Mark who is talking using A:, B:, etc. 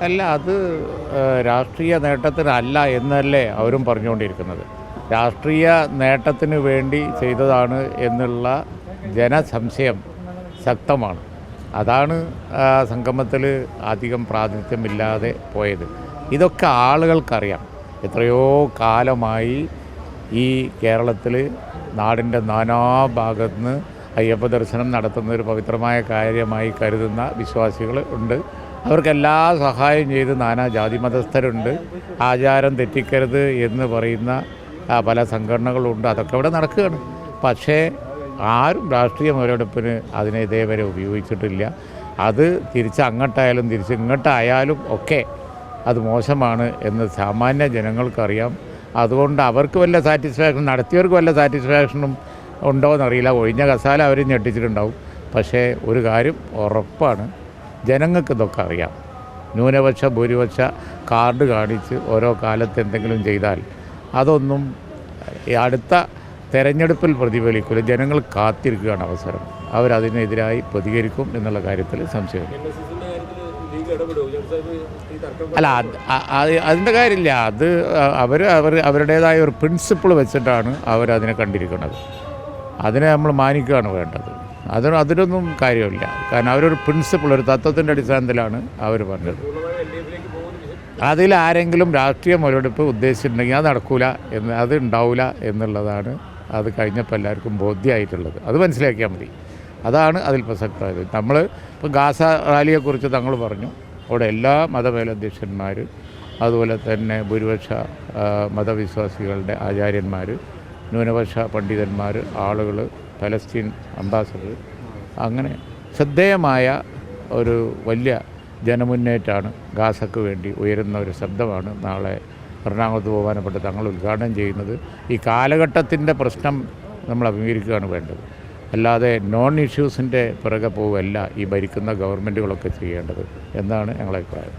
A: അല്ല, അത് രാഷ്ട്രീയ നേട്ടത്തിനല്ല എന്നല്ലേ അവരും പറഞ്ഞുകൊണ്ടിരിക്കുന്നത്. രാഷ്ട്രീയ നേട്ടത്തിന് വേണ്ടി ചെയ്തതാണ് എന്നുള്ള ജനസംശയം ശക്തമാണ്. അതാണ് സംഗമത്തിൽ അധികം പ്രാതിനിധ്യമില്ലാതെ പോയത്. ഇതൊക്കെ ആളുകൾക്കറിയാം. എത്രയോ കാലമായി ഈ കേരളത്തിൽ നാടിൻ്റെ നാനാഭാഗത്തു നിന്ന് അയ്യപ്പ ദർശനം നടത്തുന്ന ഒരു പവിത്രമായ കാര്യമായി കരുതുന്ന വിശ്വാസികൾ ഉണ്ട്. അവർക്കെല്ലാ സഹായം ചെയ്ത് നാനാ ജാതി മതസ്ഥരുണ്ട്. ആചാരം തെറ്റിക്കരുത് എന്ന് പറയുന്ന പല സംഘടനകളുണ്ട്. അതൊക്കെ ഇവിടെ നടക്കുകയാണ്. പക്ഷേ ആരും രാഷ്ട്രീയ മുതലെടുപ്പിന് അതിനെ ഇതേവരെ ഉപയോഗിച്ചിട്ടില്ല. അത് തിരിച്ച് അങ്ങോട്ടായാലും തിരിച്ച് ഇങ്ങോട്ടായാലും ഒക്കെ അത് മോശമാണ് എന്ന് സാമാന്യ ജനങ്ങൾക്കറിയാം. അതുകൊണ്ട് അവർക്ക് വല്ല സാറ്റിസ്ഫാക്ഷൻ, നടത്തിയവർക്ക് വല്ല സാറ്റിസ്ഫാക്ഷനും ഉണ്ടോ എന്നറിയില്ല. ഒഴിഞ്ഞ കസാല അവർ ഞെട്ടിച്ചിട്ടുണ്ടാവും. പക്ഷേ ഒരു കാര്യം ഉറപ്പാണ്, ജനങ്ങൾക്ക് ഇതൊക്കെ അറിയാം. ന്യൂനപക്ഷ ഭൂരിപക്ഷ കാർഡ് കാണിച്ച് ഓരോ കാലത്ത് എന്തെങ്കിലും ചെയ്താൽ അതൊന്നും അടുത്ത തെരഞ്ഞെടുപ്പിൽ പ്രതിഫലിക്കില്ല. ജനങ്ങൾ കാത്തിരിക്കുകയാണ് അവസരം. അവരതിനെതിരായി പ്രതികരിക്കും എന്നുള്ള കാര്യത്തിൽ സംശയമില്ല. അല്ല, അതിൻ്റെ കാര്യമില്ല. അത് അവരുടേതായ ഒരു പ്രിൻസിപ്പിൾ വെച്ചിട്ടാണ് അവരതിനെ കണ്ടിരിക്കുന്നത്. അതിനെ നമ്മൾ മാനിക്കുകയാണ് വേണ്ടത്. അതിനൊന്നും കാര്യമില്ല. കാരണം അവരൊരു പ്രിൻസിപ്പിൾ, ഒരു തത്വത്തിൻ്റെ അടിസ്ഥാനത്തിലാണ് അവർ പറഞ്ഞത്. അതിലാരെങ്കിലും രാഷ്ട്രീയ മുതലെടുപ്പ് ഉദ്ദേശിച്ചിട്ടുണ്ടെങ്കിൽ അത് നടക്കില്ല, അത് ഉണ്ടാവില്ല എന്നുള്ളതാണ് അത് കഴിഞ്ഞപ്പോൾ എല്ലാവർക്കും ബോധ്യമായിട്ടുള്ളത്. അത് മനസ്സിലാക്കിയാൽ മതി. അതാണ് അതിൽ പ്രസക്തമായത്. നമ്മൾ ഇപ്പോൾ ഗാസ റാലിയെക്കുറിച്ച് തങ്ങൾ പറഞ്ഞു. അവിടെ എല്ലാ മതമേലധ്യക്ഷന്മാർ, അതുപോലെ തന്നെ ഭൂരിപക്ഷ മതവിശ്വാസികളുടെ ആചാര്യന്മാർ, ന്യൂനപക്ഷ പണ്ഡിതന്മാർ, ആളുകൾ, പലസ്തീൻ അംബാസഡർ, അങ്ങനെ ശ്രദ്ധേയമായ ഒരു വലിയ ജനമുന്നേറ്റമാണ് ഗാസക്ക് വേണ്ടി ഉയരുന്ന ഒരു ശബ്ദമാണ് നാളെ എറണാകുളത്ത് ബഹുമാനപ്പെട്ട തങ്ങൾ ഉദ്ഘാടനം ചെയ്യുന്നത്. ഈ കാലഘട്ടത്തിൻ്റെ പ്രശ്നം നമ്മൾ അഭിമുഖീകരിക്കുകയാണ് വേണ്ടത്. അല്ലാതെ നോൺ ഇഷ്യൂസിൻ്റെ പിറകെ പോവുകയല്ല ഈ ഭരിക്കുന്ന ഗവൺമെൻറ്റുകളൊക്കെ ചെയ്യേണ്ടത് എന്നാണ് ഞങ്ങളുടെ അഭിപ്രായം.